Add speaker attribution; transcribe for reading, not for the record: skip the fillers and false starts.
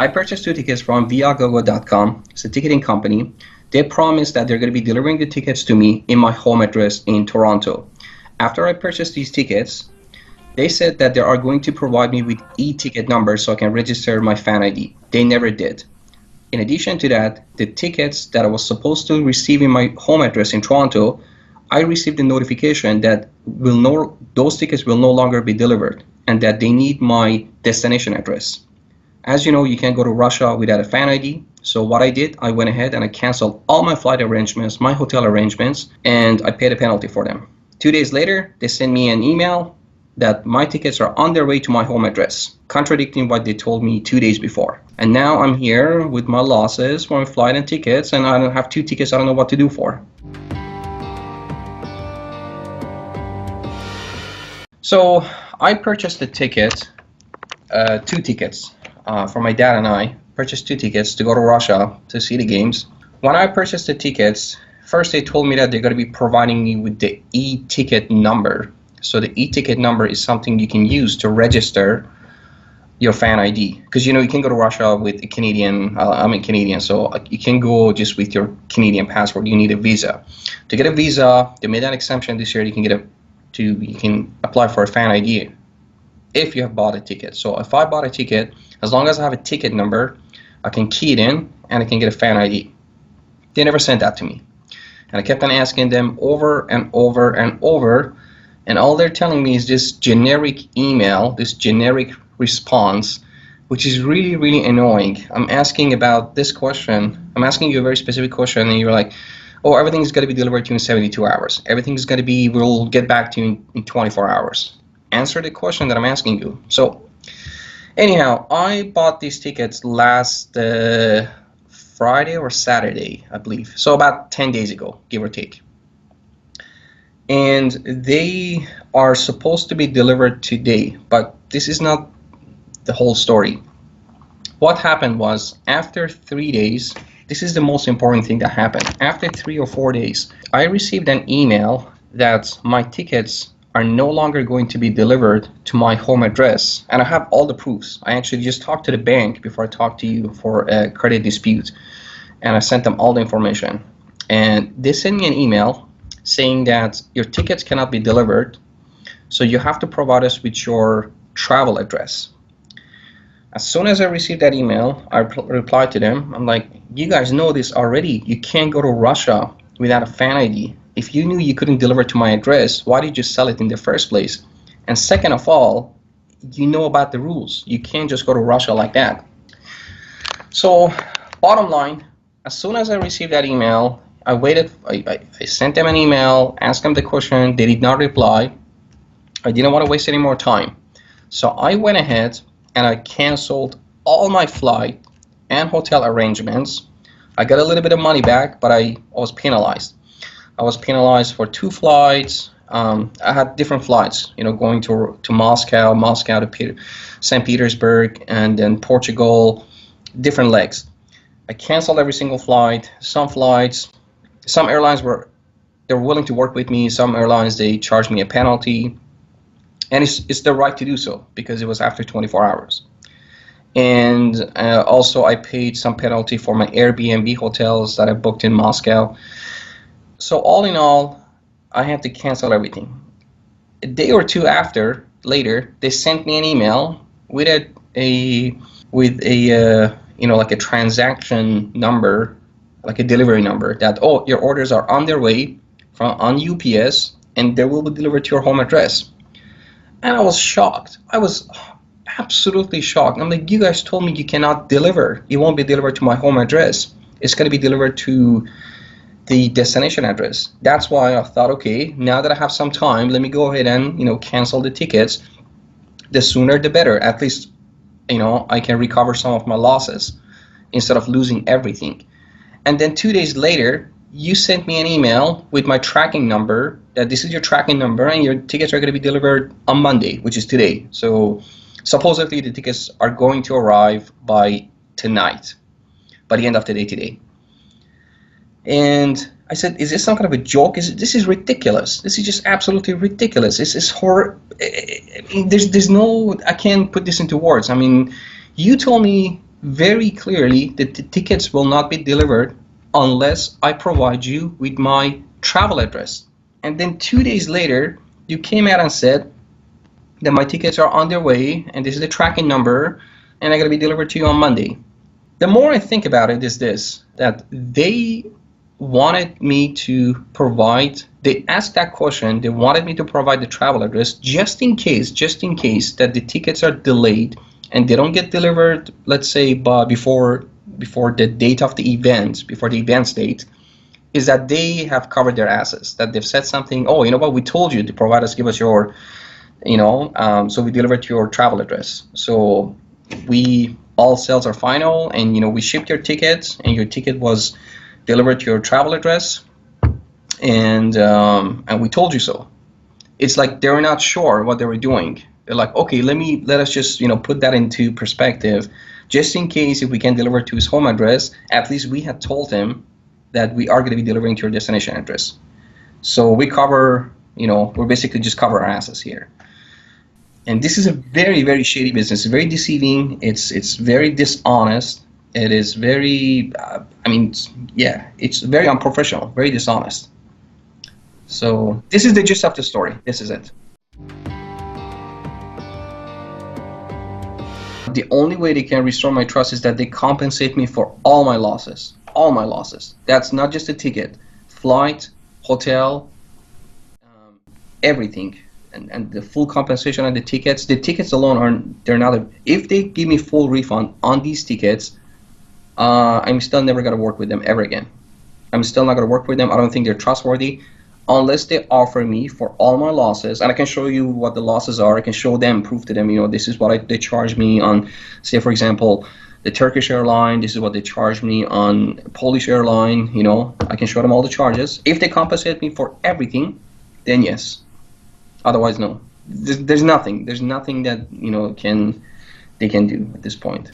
Speaker 1: I purchased 2 tickets from Viagogo.com. It's a ticketing company. They promised that they're going to be delivering the tickets to me in my home address in Toronto. After I purchased these tickets, they said that they are going to provide me with e-ticket numbers so I can register my fan ID. They never did. In addition to that, the tickets that I was supposed to receive in my home address in Toronto, I received a notification that those tickets will no longer be delivered and that they need my destination address. As you know, you can't go to Russia without a fan ID. So what I did, I went ahead and I canceled all my flight arrangements, my hotel arrangements, and I paid a penalty for them. 2 days later, they sent me an email that my tickets are on their way to my home address, contradicting what they told me 2 days before. And now I'm here with my losses for my flight and tickets, and I don't have 2 tickets I don't know what to do for. So I purchased a ticket, 2 tickets for my dad and I. Purchased 2 tickets to go to Russia to see the games. When I purchased the tickets, first they told me that they're going to be providing me with the e-ticket number. So the e-ticket number is something you can use to register your fan ID. Because you can go to Russia with a Canadian, I'm a Canadian, so you can go just with your Canadian passport. You need a visa. To get a visa, they made an exemption this year. You can apply for a fan ID if you have bought a ticket. So if I bought a ticket, as long as I have a ticket number, I can key it in and I can get a fan ID. They never sent that to me. And I kept on asking them over and over and over, and all they're telling me is this generic email, this generic response, which is really, really annoying. I'm asking about this question. I'm asking you a very specific question, and you're like, oh, everything's going to be delivered to you in 72 hours. Everything's going to be, we'll get back to you in 24 hours. Answer the question that I'm asking you. So anyhow, I bought these tickets last Friday or Saturday, I believe. So about 10 days ago, give or take. And they are supposed to be delivered today, but this is not the whole story. What happened was, after 3 days, this is the most important thing that happened. After 3 or 4 days, I received an email that my tickets are no longer going to be delivered to my home address. And I have all the proofs. I actually just talked to the bank before I talked to you for a credit dispute. And I sent them all the information. And they sent me an email saying that your tickets cannot be delivered, so you have to provide us with your travel address. As soon as I received that email, I replied to them. I'm like, you guys know this already. You can't go to Russia without a fan ID. If you knew you couldn't deliver to my address, why did you sell it in the first place? And second of all, you know about the rules. You can't just go to Russia like that. So bottom line, as soon as I received that email, I waited. I sent them an email, asked them the question. They did not reply. I didn't want to waste any more time. So I went ahead and I canceled all my flight and hotel arrangements. I got a little bit of money back, but I was penalized. I was penalized for 2 flights. I had different flights, going to Moscow to St. Petersburg, and then Portugal, different legs. I canceled every single flight. Some airlines were willing to work with me. Some airlines, they charged me a penalty, and it's their right to do so because it was after 24 hours. And also I paid some penalty for my Airbnb hotels that I booked in Moscow. So all in all, I had to cancel everything. A day or 2 later, they sent me an email with a like a transaction number, like a delivery number, that, oh, your orders are on their way on UPS and they will be delivered to your home address. And I was shocked. I was absolutely shocked. I'm like, you guys told me you cannot deliver. It won't be delivered to my home address. It's going to be delivered to the destination address. That's why I thought, okay, now that I have some time, let me go ahead and cancel the tickets. The sooner the better. At least I can recover some of my losses instead of losing everything. And then 2 days later, you sent me an email with my tracking number, that this is your tracking number and your tickets are going to be delivered on Monday, which is today. So supposedly the tickets are going to arrive by tonight, by the end of the day today. And I said, is this some kind of a joke? This is ridiculous. This is just absolutely ridiculous. This is there's no, I can't put this into words. I mean, you told me very clearly that the tickets will not be delivered unless I provide you with my travel address. And then 2 days later, you came out and said that my tickets are on their way and this is the tracking number and they're going to be delivered to you on Monday. The more I think about it is this, that they wanted me to provide, they asked that question, they wanted me to provide the travel address just in case that the tickets are delayed and they don't get delivered, let's say before the date of the event, before the event's date, is that they have covered their asses, that they've said something, oh, you know what, we told you to provide us, give us your, so we delivered to your travel address. So all sales are final, and we shipped your ticket, and your ticket was delivered to your travel address, and we told you so. It's like they're not sure what they were doing. They're like, okay, let us just put that into perspective, just in case if we can deliver to his home address, at least we had told him that we are going to be delivering to your destination address. So we cover, we're basically just cover our asses here. And this is a very, very shady business, very deceiving. It's very dishonest. It is very, it's very unprofessional, very dishonest. So this is the gist of the story. This is it. The only way they can restore my trust is that they compensate me for all my losses. All my losses. That's not just a ticket. Flight, hotel, everything. And the full compensation on the tickets. The tickets alone they're not if they give me full refund on these tickets, I'm still never gonna work with them ever again. I'm still not gonna work with them. I don't think they're trustworthy unless they offer me for all my losses, and I can show you what the losses are. I can show them, prove to them, this is what they charge me on, say for example, the Turkish airline. This is what they charge me on Polish airline. I can show them all the charges. If they compensate me for everything, then yes. Otherwise, no. There's nothing. There's nothing that they can do at this point.